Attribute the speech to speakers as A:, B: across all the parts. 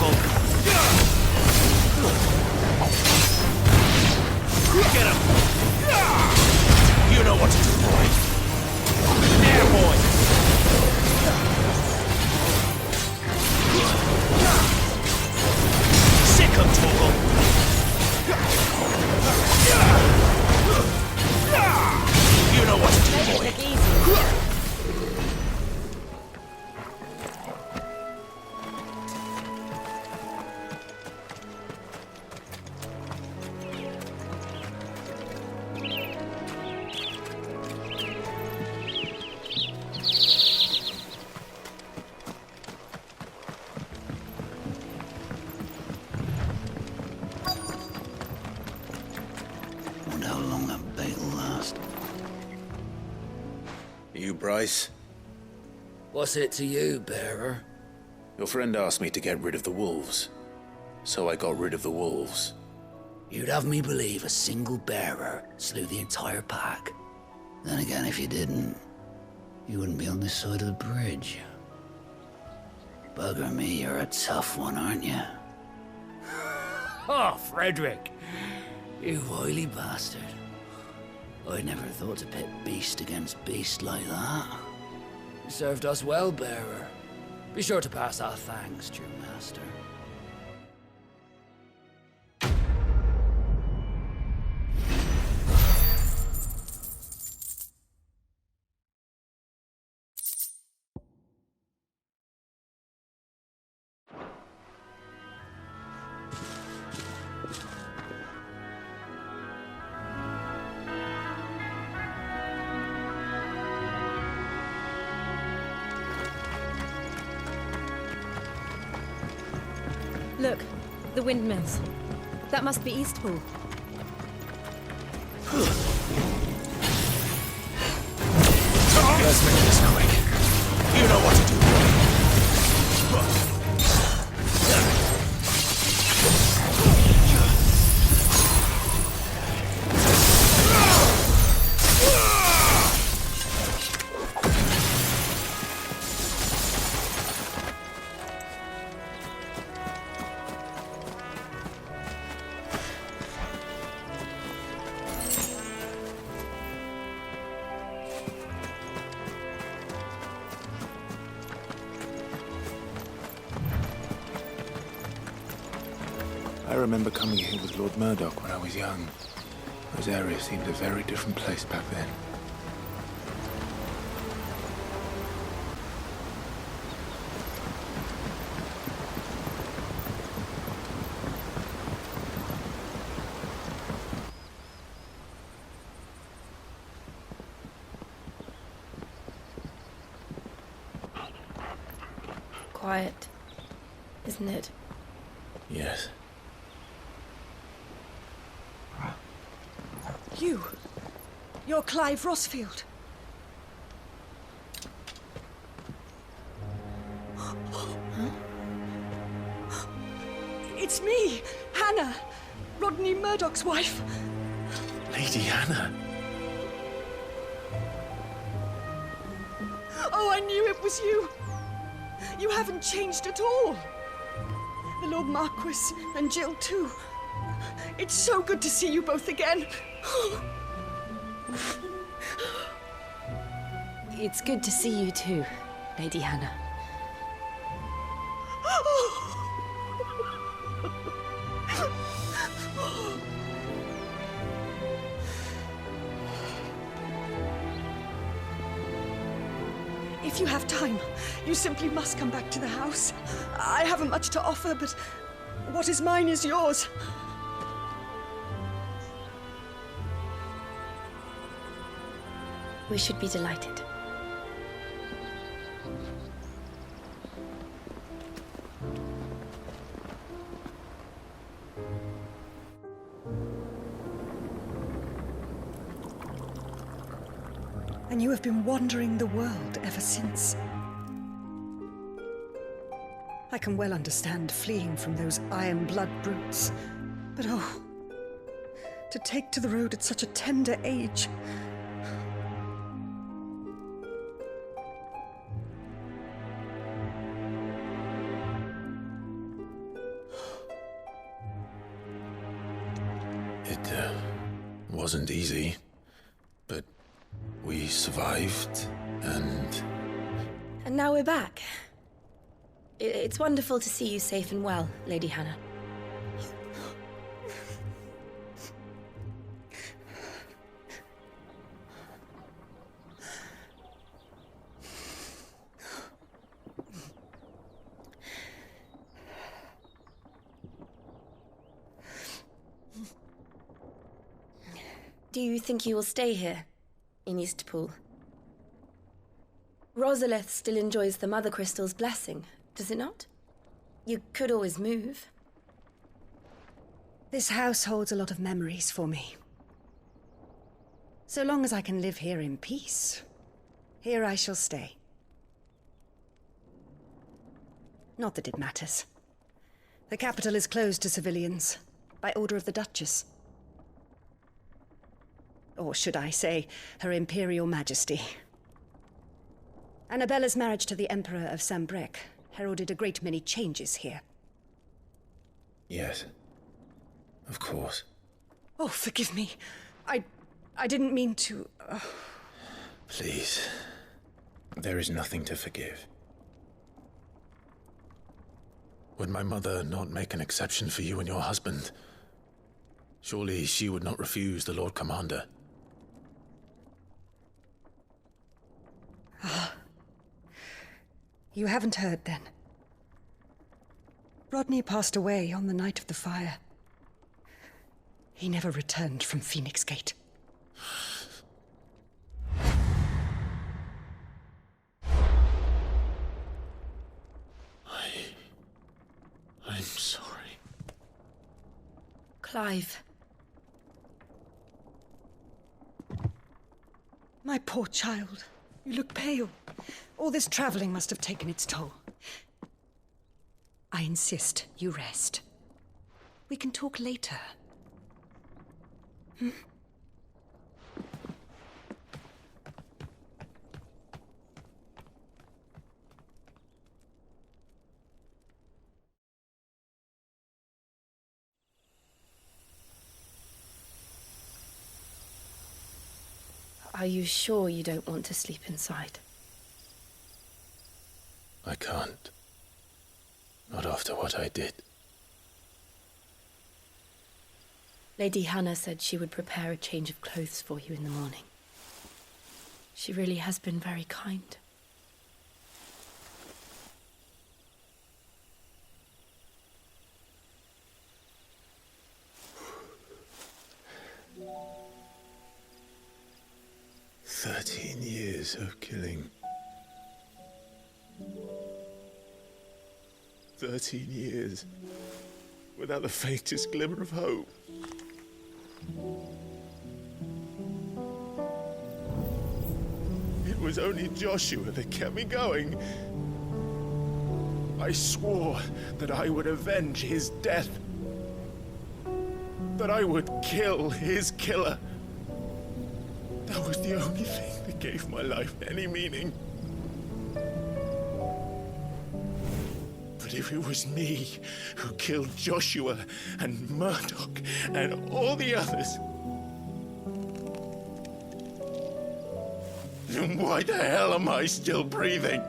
A: Torgal! Get him! You know what to do, boy! There, boy! Sick him, Torgal! You know what to do, boy!
B: Look easy.
C: Wonder how long that bait will last.
D: You, Bryce?
C: What's it to you, bearer?
D: Your friend asked me to get rid of the wolves. So I got rid of the wolves.
C: You'd have me believe a single bearer slew the entire pack. Then again, if you didn't, you wouldn't be on this side of the bridge. Bugger me, you're a tough one, aren't you?
A: Oh, Frederick!
C: You wily bastard. I'd never thought to pit beast against beast like that. You served us well, bearer. Be sure to pass our thanks to your master.
B: Look, the windmills. That must be Eastpool.
A: Let's make this quick. You know what to do,
E: I remember coming here with Lord Murdoch when I was young. Those areas seemed a very different place back then.
B: Quiet, isn't it?
D: Yes.
F: You're Clive Rossfield. It's me, Hannah, Rodney Murdoch's wife.
D: Lady Hannah.
F: Oh, I knew it was you. You haven't changed at all. The Lord Marquis and Jill too. It's so good to see you both again.
B: It's good to see you too, Lady Hannah.
F: If you have time, you simply must come back to the house. I haven't much to offer, but what is mine is yours.
B: We should be delighted.
F: And you have been wandering the world ever since. I can well understand fleeing from those iron blood brutes, but oh, to take to the road at such a tender age.
E: It wasn't easy, but we survived, and...
B: And now we're back. It's wonderful to see you safe and well, Lady Hannah. Do you think you will stay here, in Eastpool? Rosalith still enjoys the Mother Crystal's blessing, does it not? You could always move.
F: This house holds a lot of memories for me. So long as I can live here in peace, here I shall stay. Not that it matters. The capital is closed to civilians, by order of the Duchess. Or should I say, Her Imperial Majesty. Annabella's marriage to the Emperor of Sambrec heralded a great many changes here.
E: Yes. Of course.
F: Oh, forgive me. I didn't mean to...
E: Please. There is nothing to forgive. Would my mother not make an exception for you and your husband? Surely she would not refuse the Lord Commander.
F: You haven't heard, then. Rodney passed away on the night of the fire. He never returned from Phoenix Gate.
E: I'm sorry.
B: Clive.
F: My poor child. You look pale. All this traveling must have taken its toll. I insist you rest. We can talk later.
B: Are you sure you don't want to sleep inside?
E: I can't. Not after what I did.
B: Lady Hannah said she would prepare a change of clothes for you in the morning. She really has been very kind.
E: Years of killing. 13 years without the faintest glimmer of hope. It was only Joshua that kept me going. I swore that I would avenge his death. That I would kill his killer. That was the only thing that gave my life any meaning. But if it was me who killed Joshua and Murdoch and all the others, then why the hell am I still breathing?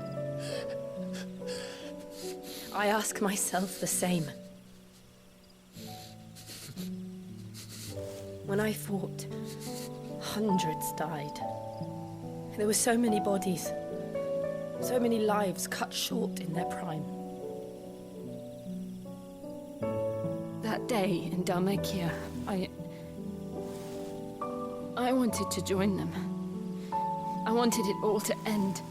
B: I ask myself the same. When I fought, hundreds died. There were so many bodies, so many lives cut short in their prime.
G: That day in Dalmacia, I wanted to join them. I wanted it all to end.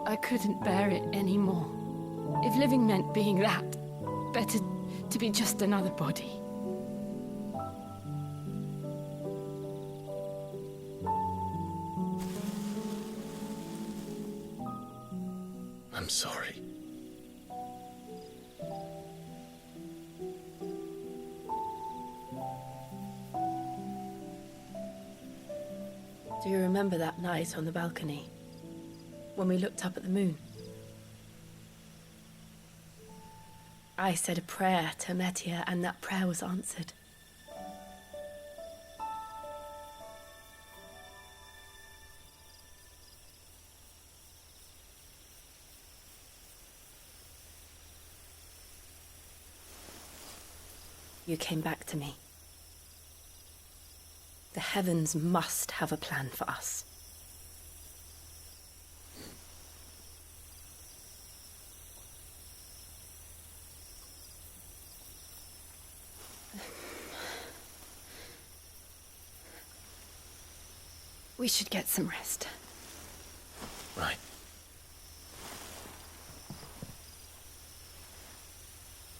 G: I couldn't bear it anymore. If living meant being that, better to be just another body.
E: I'm sorry.
B: Do you remember that night on the balcony, when we looked up at the moon? I said a prayer to Metia, and that prayer was answered. You came back to me. The heavens must have a plan for us. We should get some rest.
D: Right.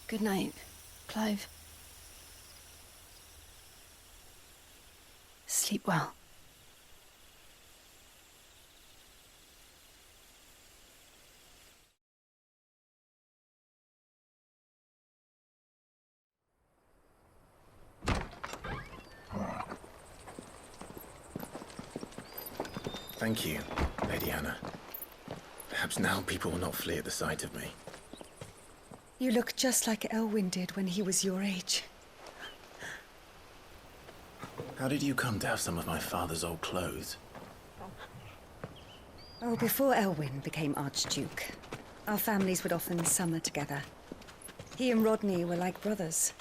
B: Good night, Clive. Sleep well.
E: Thank you, Lady Hannah. Perhaps now people will not flee at the sight of me.
F: You look just like Elwyn did when he was your age.
E: How did you come to have some of my father's old clothes?
F: Oh, before Elwyn became Archduke, our families would often summer together. He and Rodney were like brothers.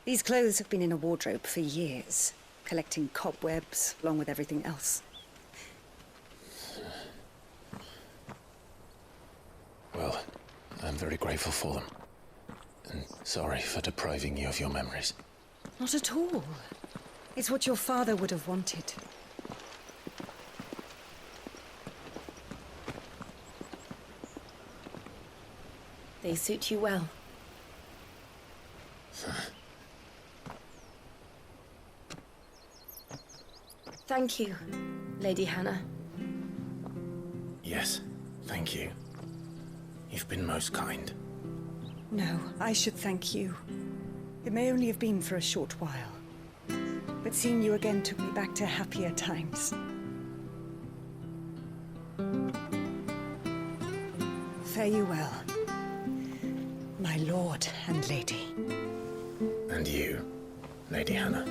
F: These clothes have been in a wardrobe for years, collecting cobwebs along with everything else.
E: Well, I'm very grateful for them. And sorry for depriving you of your memories.
F: Not at all. It's what your father would have wanted.
B: They suit you well. Thank you, Lady Hannah.
E: Yes, thank you. You've been most kind.
F: No, I should thank you. It may only have been for a short while, but seeing you again took me back to happier times. Fare you well, my lord and lady.
E: And you, Lady Hannah.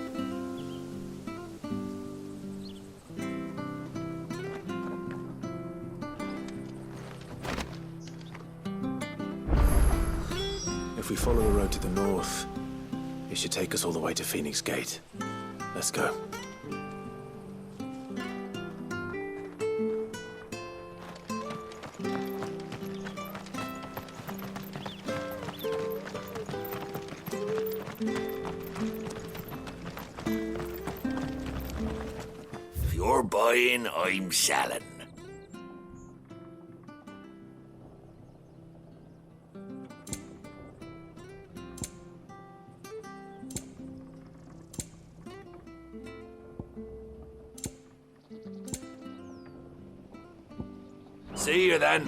E: If we follow the road to the north, it should take us all the way to Phoenix Gate. Let's go.
A: If you're buying, I'm selling. See you then.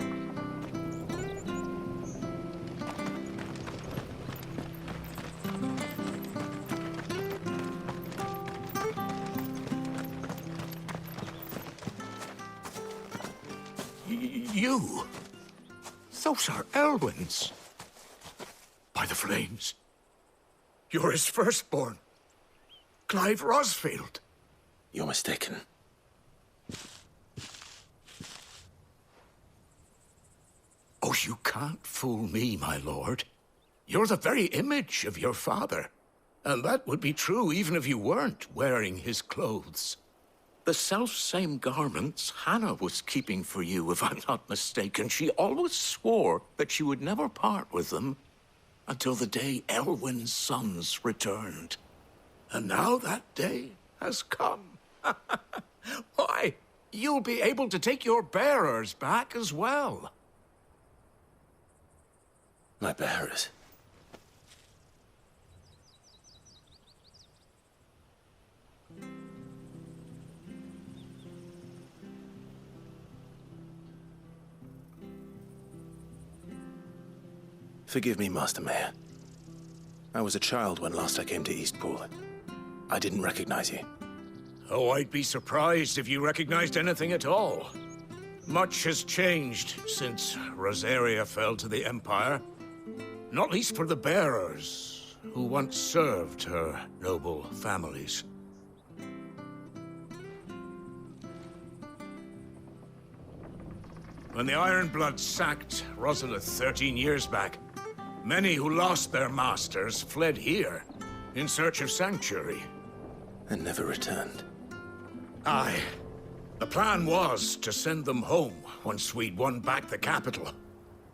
E: You? Those are Elwyn's. By the flames. You're his firstborn. Clive Rosfield. You're mistaken. Oh, you can't fool me, my lord. You're the very image of your father. And that would be true even if you weren't wearing his clothes. The self-same garments Hannah was keeping for you, if I'm not mistaken. She always swore that she would never part with them until the day Elwyn's sons returned. And now that day has come. Why, you'll be able to take your bearers back as well. My bearers? Forgive me, Master Mayor. I was a child when last I came to Eastpool. I didn't recognize you.
H: Oh, I'd be surprised if you recognized anything at all. Much has changed since Rosaria fell to the Empire.
E: Not least for the bearers, who once served her noble families. When the Ironbloods sacked Rosalith 13 years back, many who lost their masters fled here in search of sanctuary.
D: And never returned.
E: Aye. The plan was to send them home once we'd won back the capital.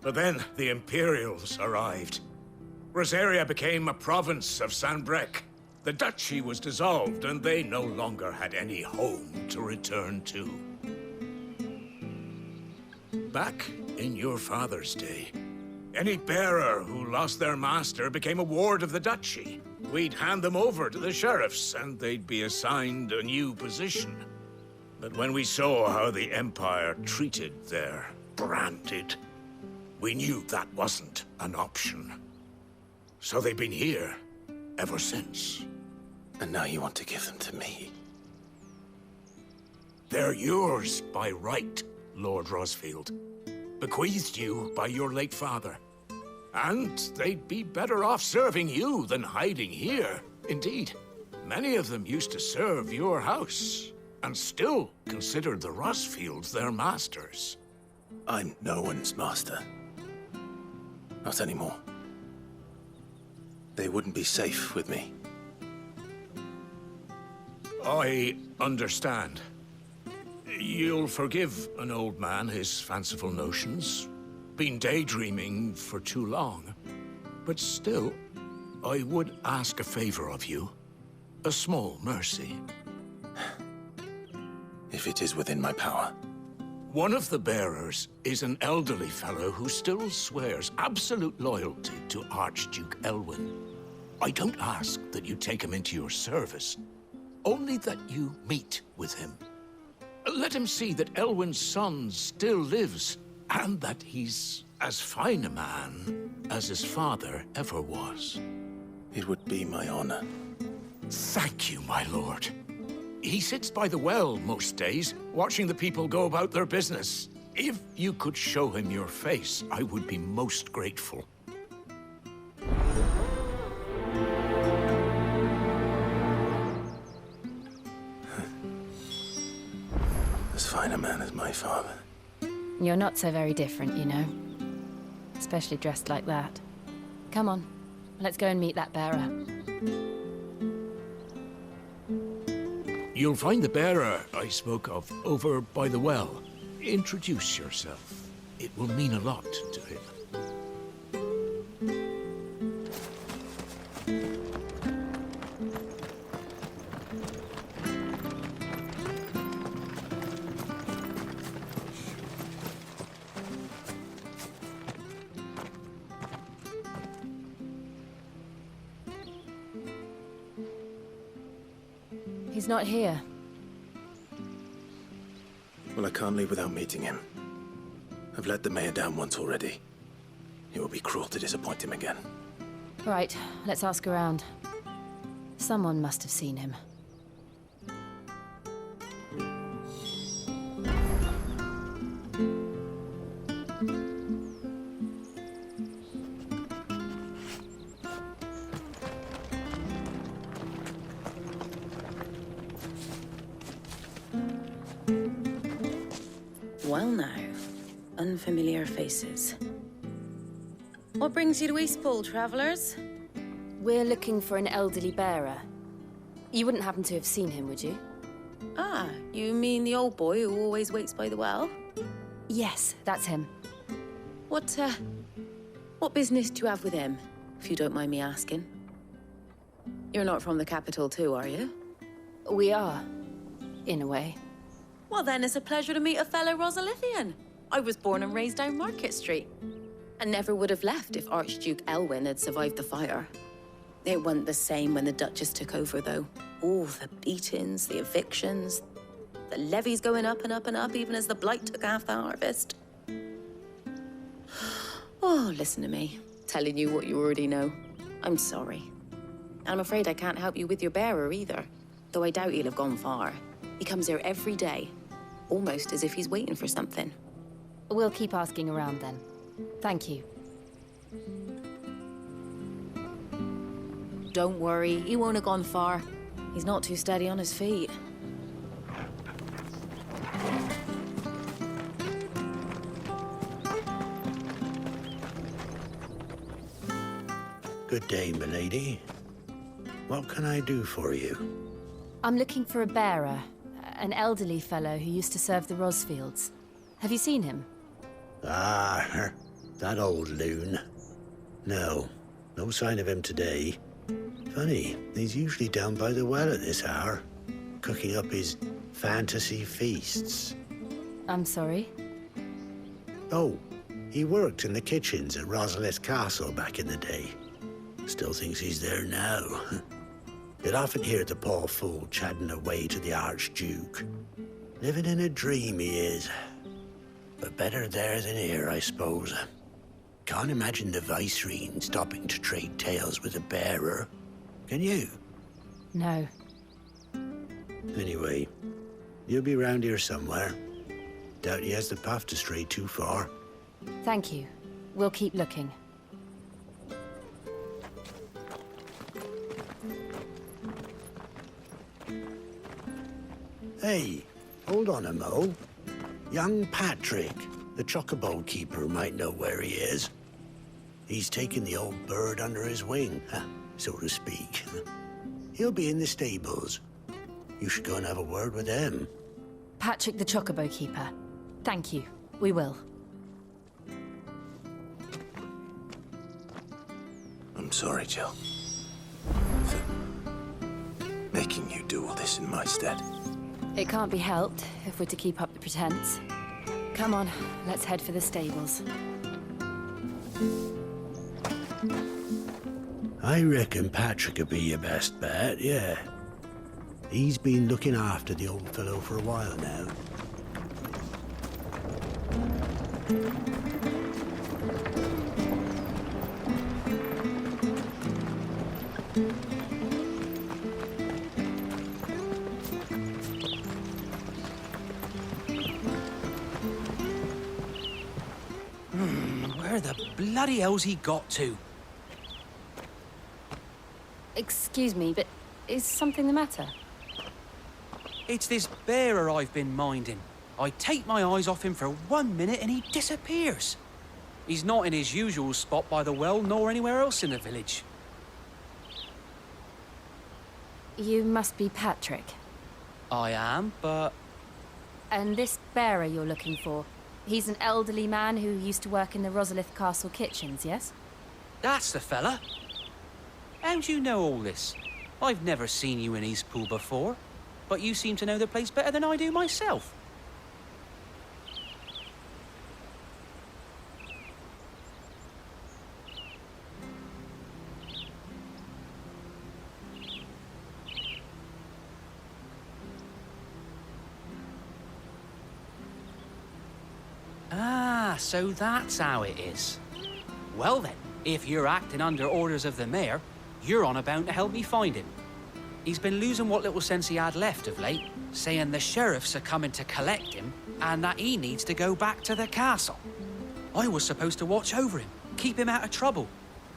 E: But then the Imperials arrived. Rosaria became a province of Sanbreque. The duchy was dissolved, and they no longer had any home to return to. Back in your father's day, any bearer who lost their master became a ward of the duchy. We'd hand them over to the sheriffs, and they'd be assigned a new position. But when we saw how the Empire treated their branded, we knew that wasn't an option. So they've been here ever since.
D: And now you want to give them to me?
E: They're yours by right, Lord Rosfield. Bequeathed you by your late father. And they'd be better off serving you than hiding here. Indeed, many of them used to serve your house, and still considered the Rosfields their masters.
D: I'm no one's master. Not anymore. They wouldn't be safe with me.
E: I understand. You'll forgive an old man his fanciful notions. Been daydreaming for too long. But still, I would ask a favor of you. A small mercy.
D: If it is within my power.
E: One of the bearers is an elderly fellow who still swears absolute loyalty to Archduke Elwyn. I don't ask that you take him into your service, only that you meet with him. Let him see that Elwyn's son still lives, and that he's as fine a man as his father ever was.
D: It would be my honor.
E: Thank you, my lord. He sits by the well most days, watching the people go about their business. If you could show him your face, I would be most grateful.
D: As fine a man as my father.
G: You're not so very different, you know. Especially dressed like that. Come on, let's go and meet that bearer.
E: You'll find the bearer I spoke of over by the well. Introduce yourself. It will mean a lot to him.
G: He's not here.
D: Well, I can't leave without meeting him. I've let the mayor down once already. It would be cruel to disappoint him again.
G: Right, let's ask around. Someone must have seen him.
B: Well now, unfamiliar faces. What brings you to Eastpool, travelers?
G: We're looking for an elderly bearer. You wouldn't happen to have seen him, would you?
B: Ah, you mean the old boy who always waits by the well?
G: Yes, that's him.
B: What business do you have with him, if you don't mind me asking? You're not from the capital too, are you?
G: We are, in a way.
B: Well then, it's a pleasure to meet a fellow Rosalithian. I was born and raised down Market Street. And never would have left if Archduke Elwyn had survived the fire. It wasn't the same when the Duchess took over, though. All the beatings, the evictions, the levies going up and up and up, even as the blight took half the harvest. Oh, listen to me, telling you what you already know. I'm sorry. And I'm afraid I can't help you with your bearer either, though I doubt he'll have gone far. He comes here every day, almost as if he's waiting for something.
G: We'll keep asking around then. Thank you.
B: Don't worry, he won't have gone far. He's not too steady on his feet.
I: Good day, milady. What can I do for you?
J: I'm looking for a bearer, an elderly fellow who used to serve the Rosfields. Have you seen him?
I: Ah, that old loon. No sign of him today. Funny, he's usually down by the well at this hour, cooking up his fantasy feasts.
J: I'm sorry?
I: Oh, he worked in the kitchens at Rosalith Castle back in the day. Still thinks he's there now. You'd often hear the poor fool chatting away to the Archduke. Living in a dream he is. But better there than here, I suppose. Can't imagine the Viceroy stopping to trade tales with a bearer. Can you?
J: No.
I: Anyway, you'll be round here somewhere. Doubt he has the path to stray too far.
J: Thank you. We'll keep looking.
I: Hey, hold on a mo. Young Patrick, the chocobo keeper, might know where he is. He's taken the old bird under his wing, so to speak. He'll be in the stables. You should go and have a word with him.
J: Patrick the Chocobo Keeper. Thank you. We will.
D: I'm sorry, Jill. For making you do all this in my stead.
J: It can't be helped if we're to keep up the pretense. Come on, let's head for the stables.
I: I reckon Patrick would be your best bet, yeah. He's been looking after the old fellow for a while now.
A: Where the bloody hell's he got to?
J: Excuse me, but is something the matter?
A: It's this bearer I've been minding. I take my eyes off him for 1 minute and he disappears. He's not in his usual spot by the well, nor anywhere else in the village.
J: You must be Patrick.
A: I am, but...
J: And this bearer you're looking for, he's an elderly man who used to work in the Rosalith Castle kitchens, yes?
A: That's the fella. How'd you know all this? I've never seen you in Eastpool before, but you seem to know the place better than I do myself. Ah, so that's how it is. Well then, if you're acting under orders of the mayor, you're on about to help me find him. He's been losing what little sense he had left of late, saying the sheriffs are coming to collect him and that he needs to go back to the castle. I was supposed to watch over him, keep him out of trouble.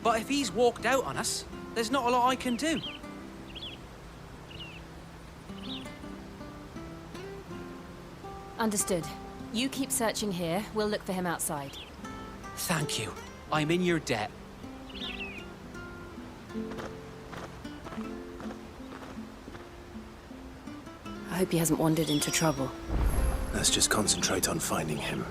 A: But if he's walked out on us, there's not a lot I can do.
J: Understood. You keep searching here, we'll look for him outside.
A: Thank you. I'm in your debt.
J: I hope he hasn't wandered into trouble.
D: Let's just concentrate on finding him.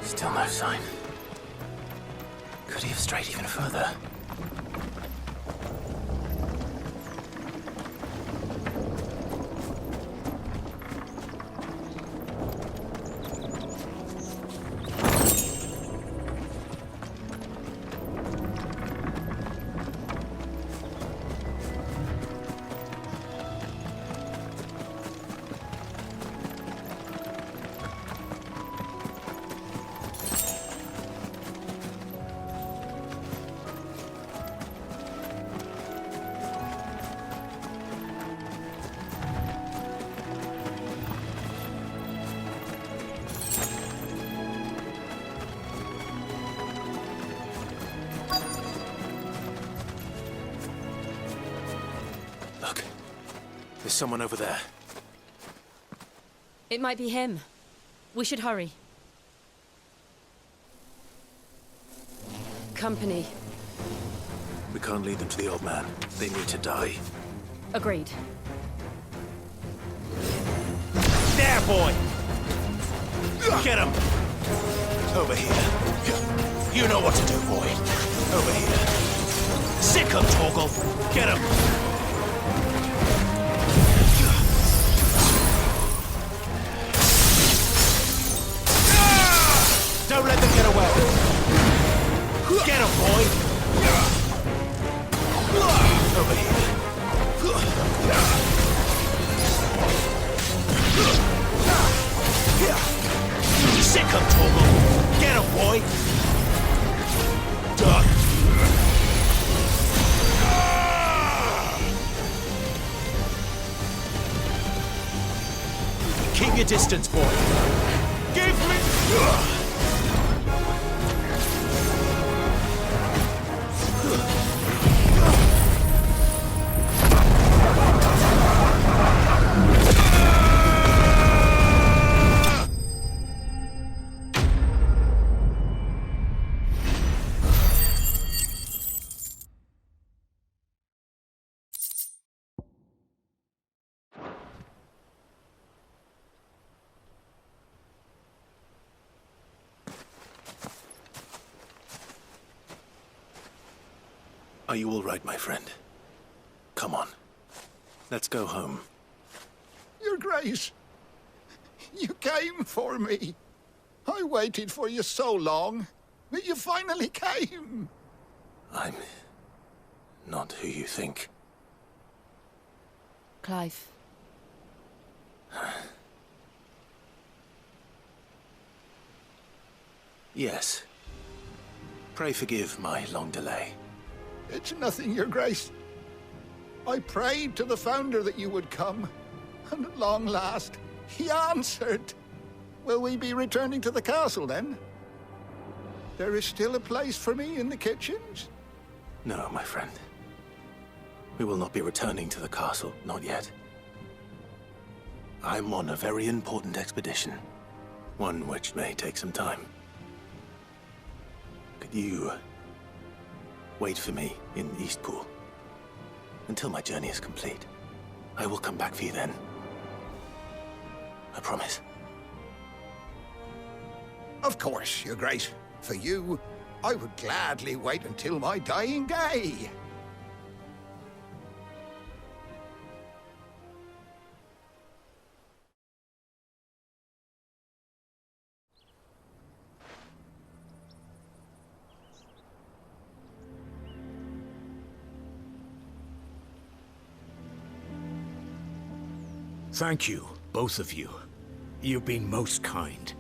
D: Still no sign. Could he have strayed even further? There's someone over there.
J: It might be him. We should hurry. Company.
D: We can't lead them to the old man. They need to die.
J: Agreed.
D: There, boy! Get him! Over here. You know what to do, boy. Over here. Sick him, Torgal! Get him! Don't let them get away! Get him, boy! Over here. Sick him, Torgal! Get him, boy! Done! Keep your distance, boy! Give me... Are you all right, my friend? Come on. Let's go home.
K: Your Grace, you came for me. I waited for you so long, but you finally came.
D: I'm not who you think.
J: Clive.
D: Yes. Pray forgive my long delay.
K: It's nothing, Your Grace. I prayed to the Founder that you would come, and at long last, he answered. Will we be returning to the castle, then? There is still a place for me in the kitchens?
D: No, my friend. We will not be returning to the castle, not yet. I'm on a very important expedition. One which may take some time. Could you wait for me in Eastpool until my journey is complete? I will come back for you then. I promise.
K: Of course, Your Grace. For you, I would gladly wait until my dying day.
E: Thank you, both of you. You've been most kind.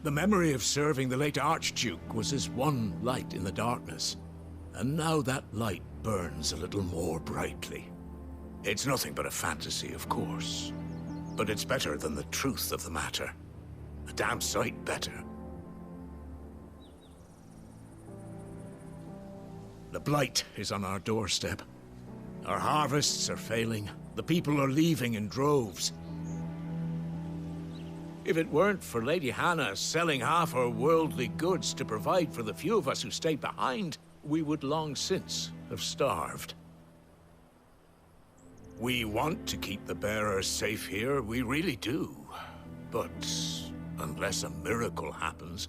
E: The memory of serving the late Archduke was as one light in the darkness, and now that light burns a little more brightly. It's nothing but a fantasy, of course, but it's better than the truth of the matter. A damn sight better. The blight is on our doorstep. Our harvests are failing. The people are leaving in droves. If it weren't for Lady Hannah selling half her worldly goods to provide for the few of us who stayed behind, we would long since have starved. We want to keep the bearers safe here, we really do. But unless a miracle happens,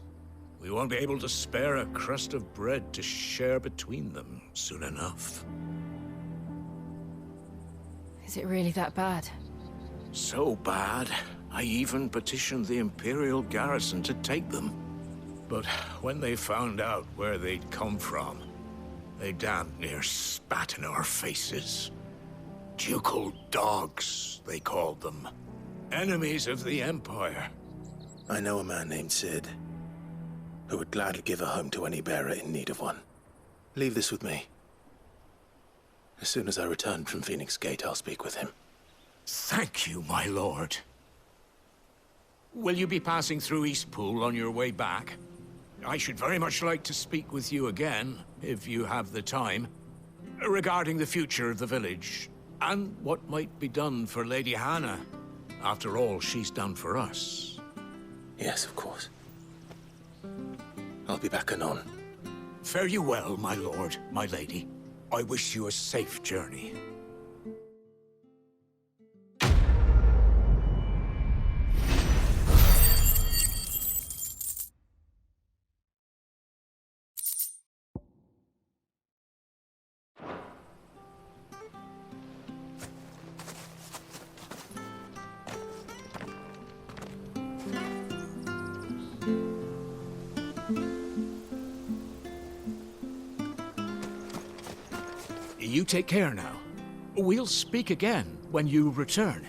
E: we won't be able to spare a crust of bread to share between them soon enough.
J: Is it really that bad?
E: So bad, I even petitioned the Imperial garrison to take them. But when they found out where they'd come from, they damn near spat in our faces. Ducal dogs, they called them. Enemies of the Empire.
D: I know a man named Sid, who would gladly give a home to any bearer in need of one. Leave this with me. As soon as I return from Phoenix Gate, I'll speak with him.
E: Thank you, my lord. Will you be passing through Eastpool on your way back? I should very much like to speak with you again, if you have the time, regarding the future of the village. And what might be done for Lady Hannah. After all, she's done for us.
L: Yes, of course. I'll be back anon.
E: Fare you well, my lord, my lady. I wish you a safe journey. You take care now. We'll speak again when you return.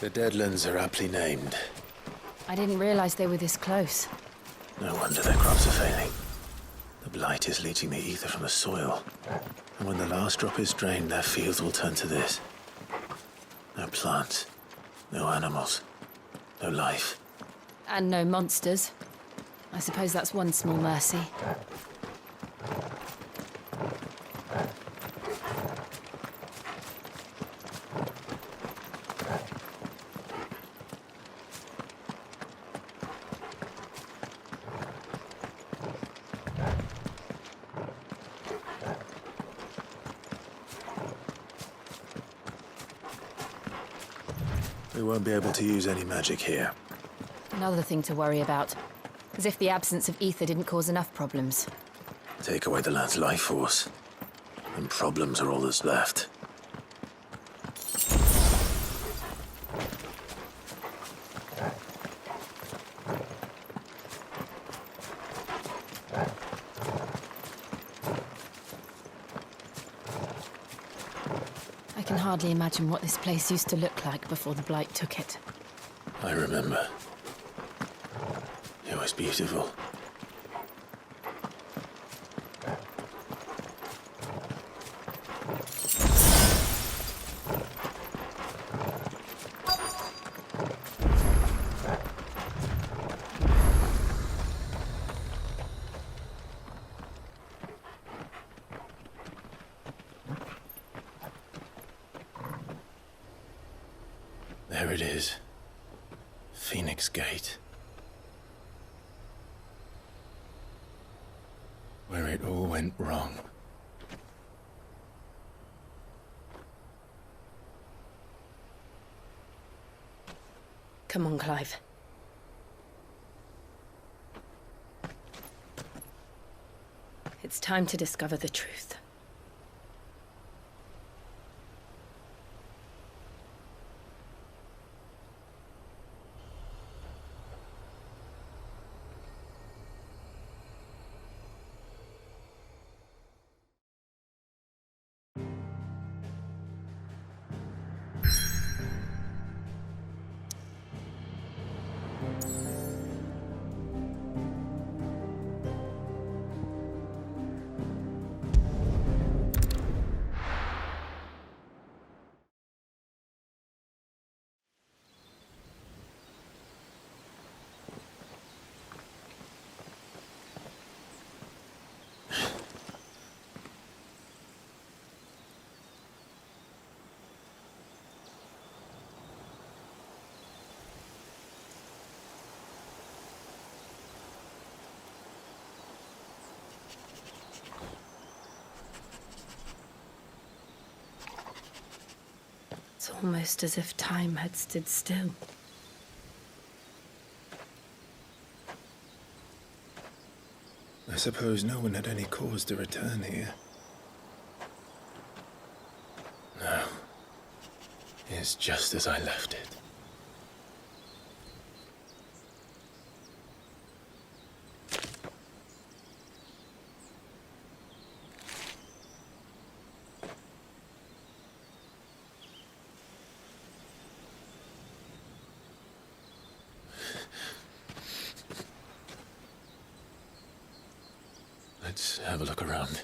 L: The Deadlands are aptly named.
J: I didn't realize they were this close.
L: No wonder their crops are failing. The blight is leaching the ether from the soil. And when the last drop is drained, their fields will turn to this. No plants, no animals, no life.
J: And no monsters. I suppose that's one small mercy.
L: We won't be able to use any magic here.
J: Another thing to worry about. As if the absence of ether didn't cause enough problems.
L: Take away the land's life force, and problems are all that's left.
J: I can hardly imagine what this place used to look like before the blight took it.
L: I remember. It was beautiful. There it is. Phoenix Gate. Where it all went wrong.
J: Come on, Clive. It's time to discover the truth. It's almost as if time had stood still.
L: I suppose no one had any cause to return here. No. It's just as I left it. Let's have a look around.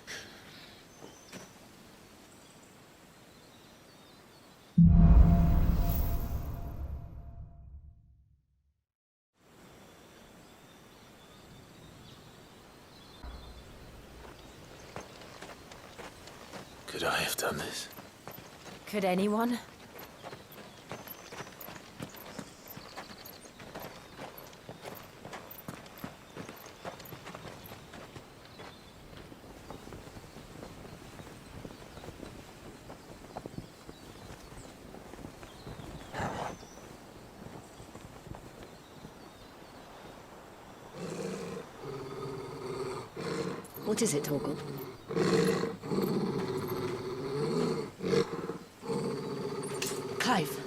L: Could I have done this?
J: Could anyone?
F: What is it, Torgal? Clive.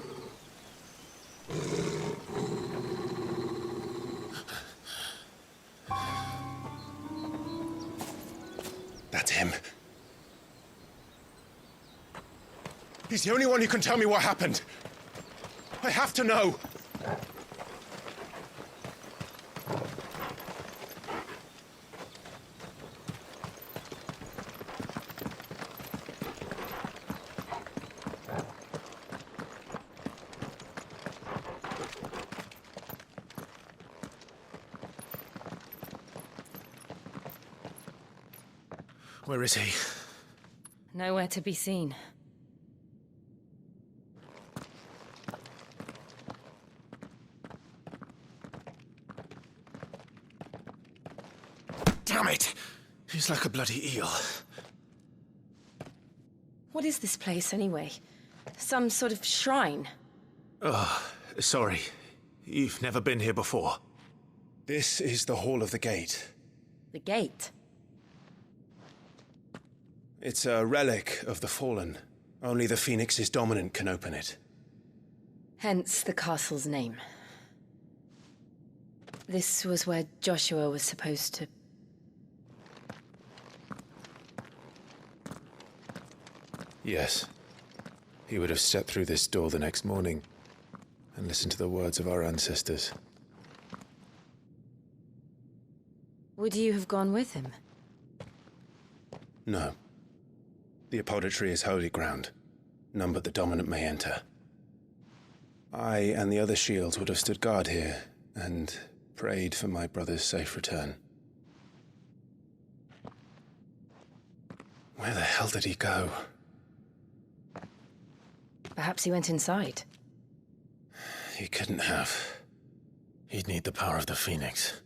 M: That's him. He's the only one who can tell me what happened. I have to know.
L: Where is he?
J: Nowhere to be seen.
L: Damn it! He's like a bloody eel.
J: What is this place, anyway? Some sort of shrine?
L: Oh, sorry. You've never been here before.
M: This is the Hall of the Gate.
J: The gate?
M: It's a relic of the Fallen. Only the Phoenix's dominant can open it.
J: Hence the castle's name. This was where Joshua was supposed to...
L: Yes. He would have stepped through this door the next morning and listened to the words of our ancestors.
J: Would you have gone with him?
M: No. The apodatory is holy ground. None but the dominant may enter. I and the other shields would have stood guard here and prayed for my brother's safe return. Where the hell did he go?
J: Perhaps he went inside.
L: He couldn't have. He'd need the power of the Phoenix.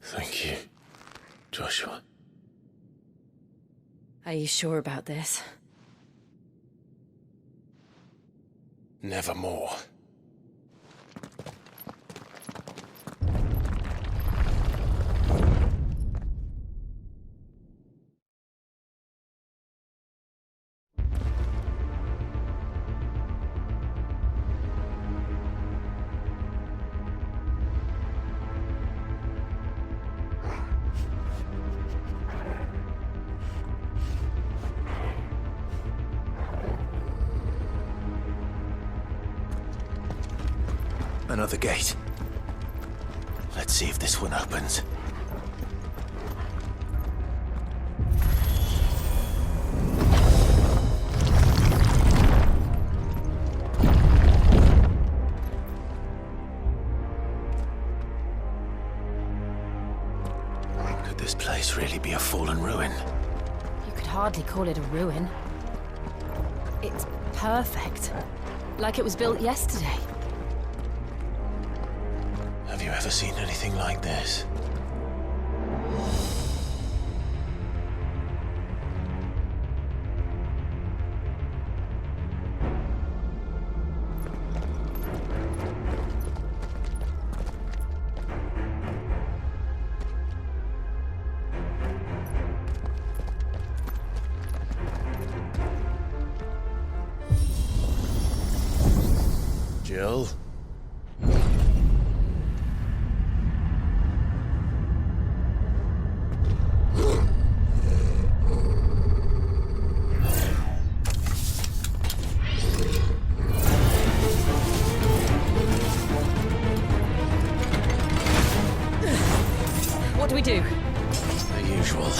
L: Thank you, Joshua.
J: Are you sure about this?
M: Nevermore.
L: Another gate. Let's see if this one opens. Could this place really be a fallen ruin?
J: You could hardly call it a ruin. It's perfect. Like it was built yesterday.
L: Have you ever seen anything like this?
E: skill.
J: What do we do?
L: The usual.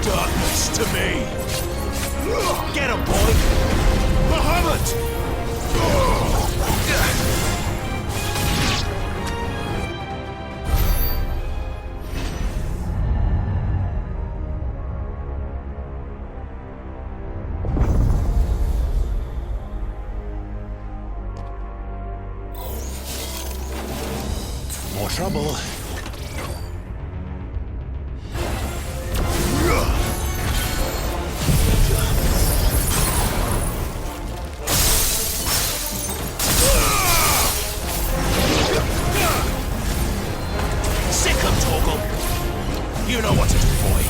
D: Darkness to me! Get him, boy! Bahamut!
L: More trouble.
D: Sick 'em, Torgal! You know what to do, boy.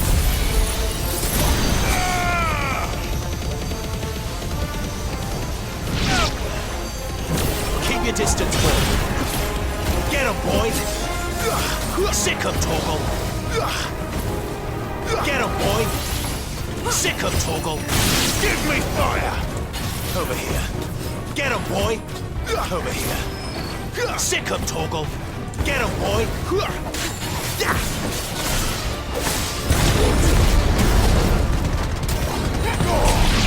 D: Keep your distance, boy. Get him, boy! Sick 'em, Torgal! Get him, boy! Sick 'em, Torgal! Give me fire! Over here. Get him, boy! Over here. Sick 'em, Torgal! Get him, boy!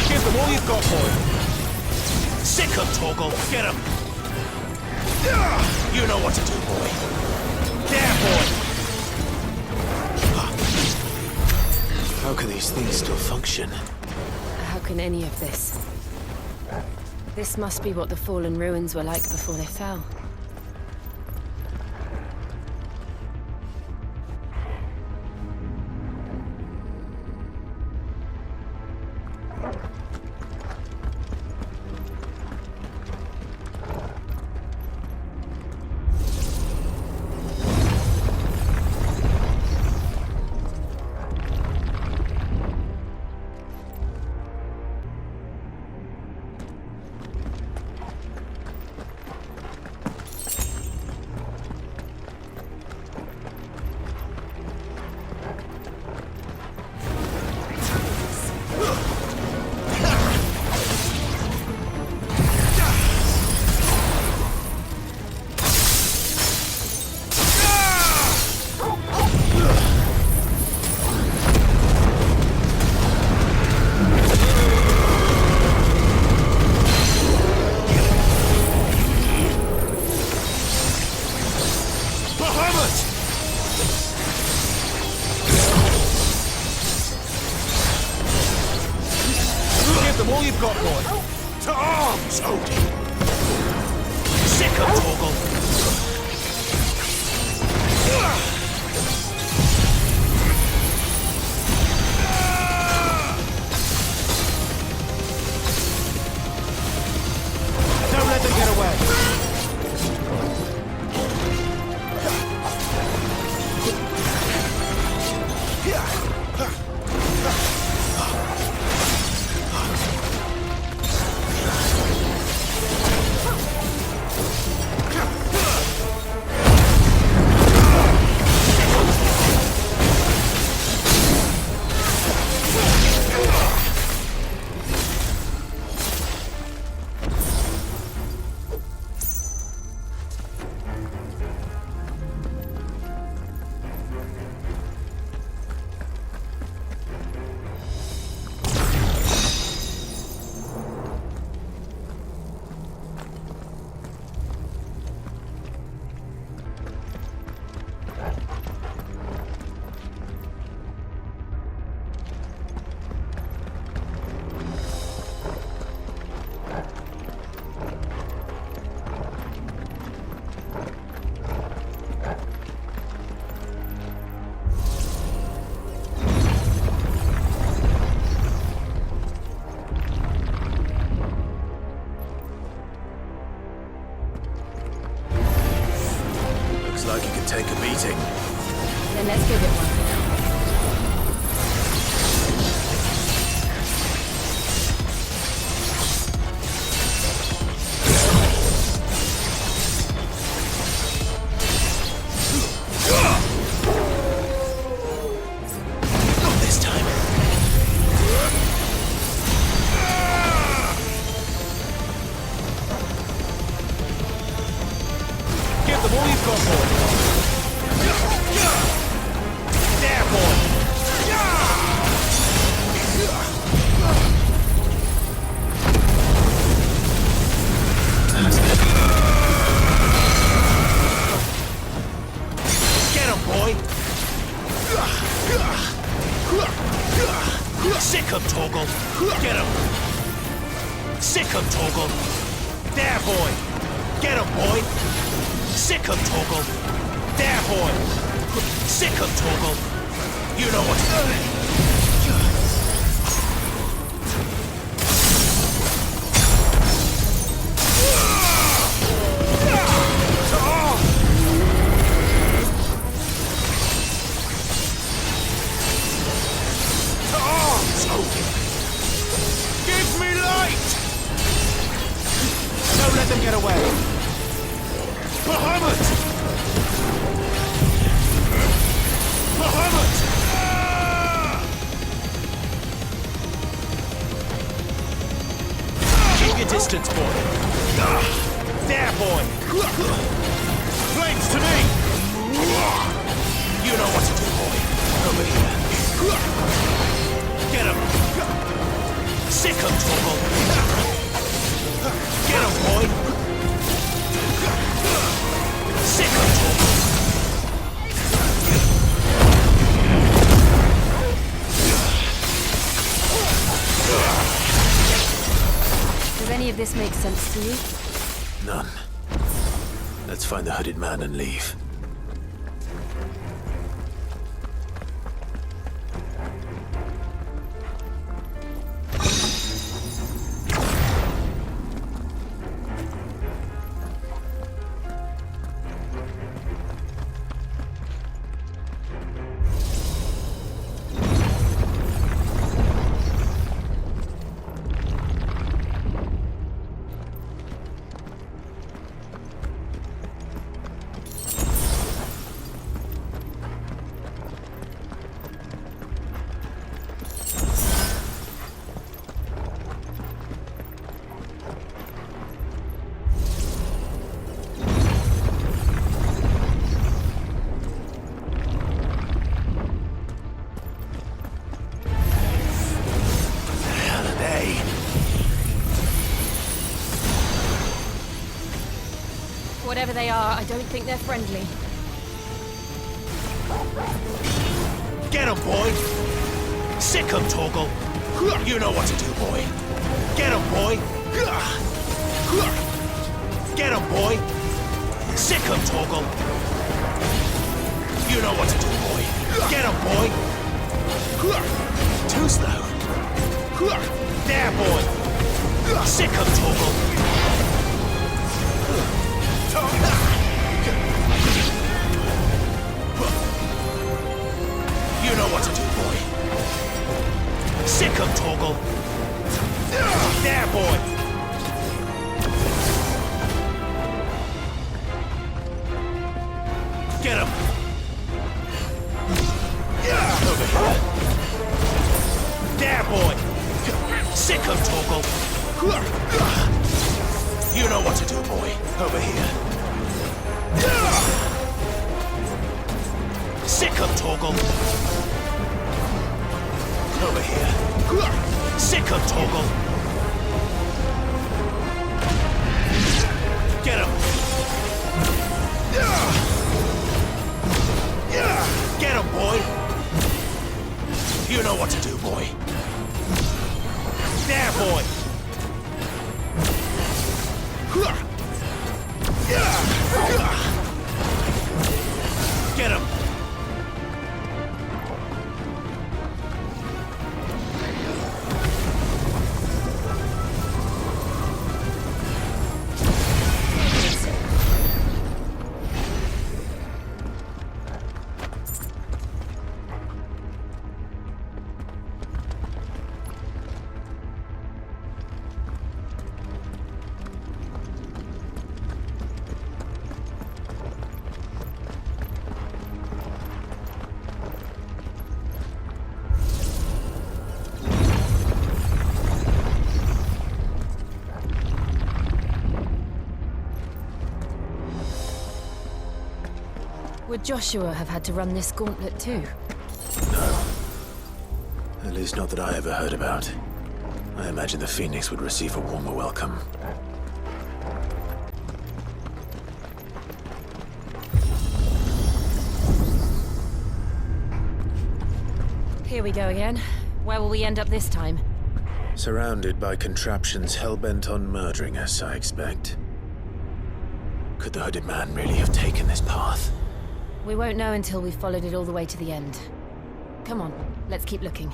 D: Give them all you've got, boy! Sick 'em, Torgal! Get him! You know what to do, boy. There, boy!
L: How can these things still function?
J: How can any of this? This must be what the fallen ruins were like before they fell.
D: Give them all you've got, boy. To arms, Odin! Sick 'em, Torgal! Don't let them get away! Get him! Sick him, Torgal! There, boy! Get him, boy! Sick him, Torgal! There, boy! Sick him, Torgal! You know what to do. Give me light! Don't let them get away! Bahamut! Bahamut! Keep your distance, boy. There, boy! Flames to me! You know what to do, boy. Over here. Get him! Sick him, Torgal! Get him, boy! Sick him, Torgal!
J: Does any of this make sense to you?
L: None. Let's find the hooded man and leave.
J: Whatever they are, I don't think they're friendly.
D: Get him, boy! Sick him, Torgal! You know what to do, boy. Get him, boy! Get him, boy! Sick him, Torgal! You know what to do, boy. Get him, boy! Too slow. There, boy! Sick him, Torgal! You know what to do, boy. Sick him, Torgal. There, boy. Get him. Over here. There, boy. Sick him, Torgal. You know what to do, boy. Over here. Sick him, Torgal. Over here. Sick him, Torgal. Get him. Get him, boy. You know what to do, boy. There, boy. Get him.
J: Would Joshua have had to run this gauntlet too?
L: No. At least not that I ever heard about. I imagine the Phoenix would receive a warmer welcome.
J: Here we go again. Where will we end up this time?
L: Surrounded by contraptions hell-bent on murdering us, I expect. Could the hooded man really have taken this path?
J: We won't know until we've followed it all the way to the end. Come on, let's keep looking.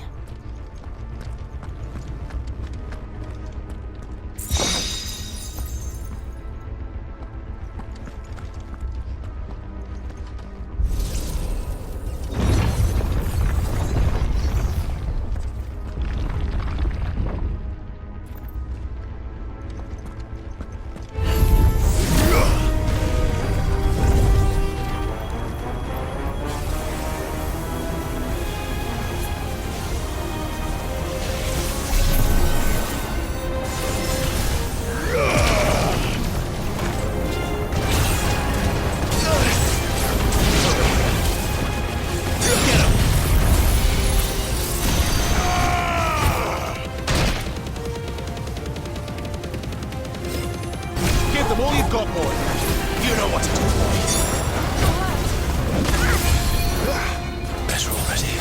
D: All you've got, boy. You know what to do, boy. Better already.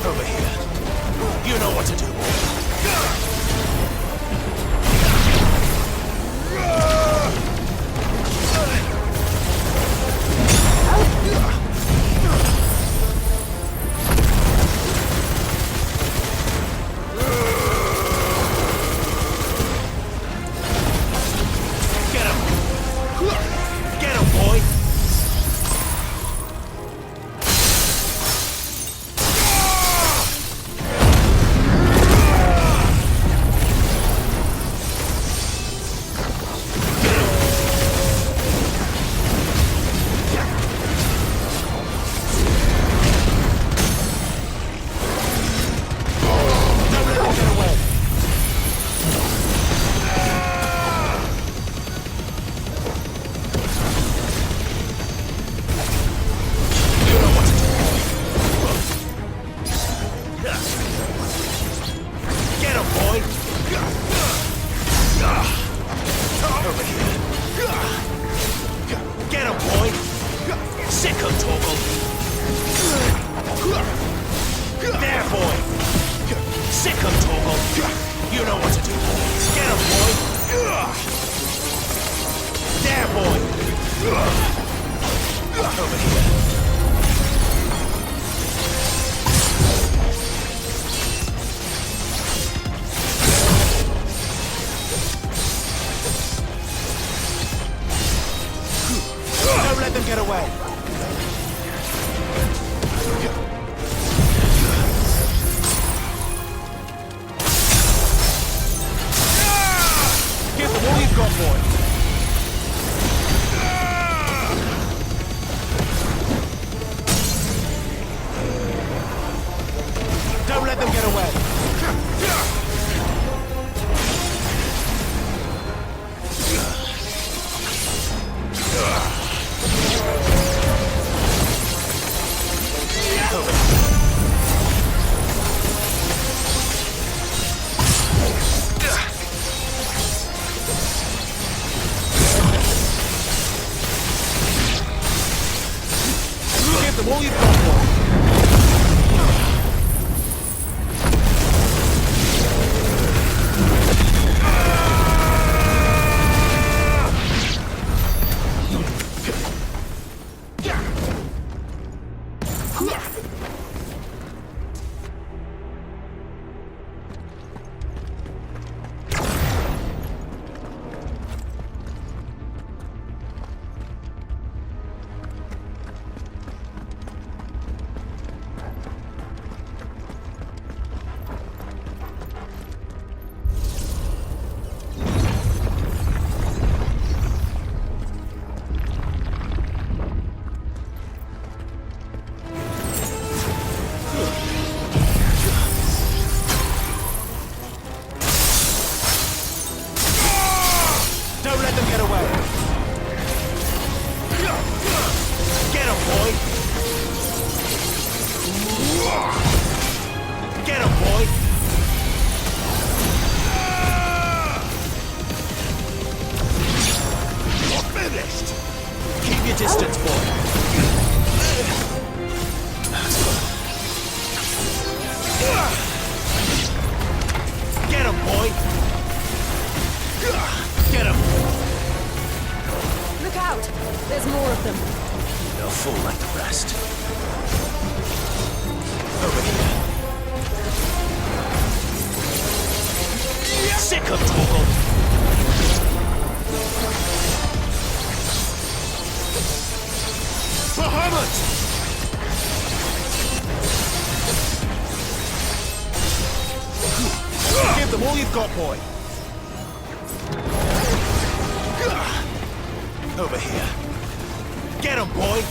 D: Over here. You know what to do, boy.
J: There's more of them.
D: They'll fall like the rest. Over here. Sick of Torgal! Bahamut! Give them all you've got, boy. Over here. Get him, boy!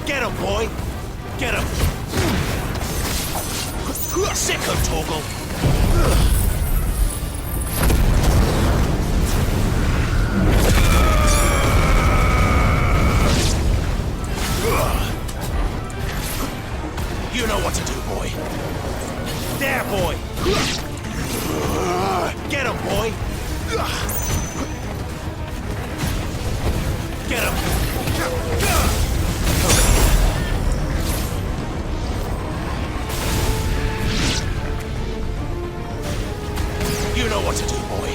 D: Get him, boy! Get him! Sick of Torgal! You know what to do, boy. There, boy! Get him, boy! Get him! You know what to do, boy.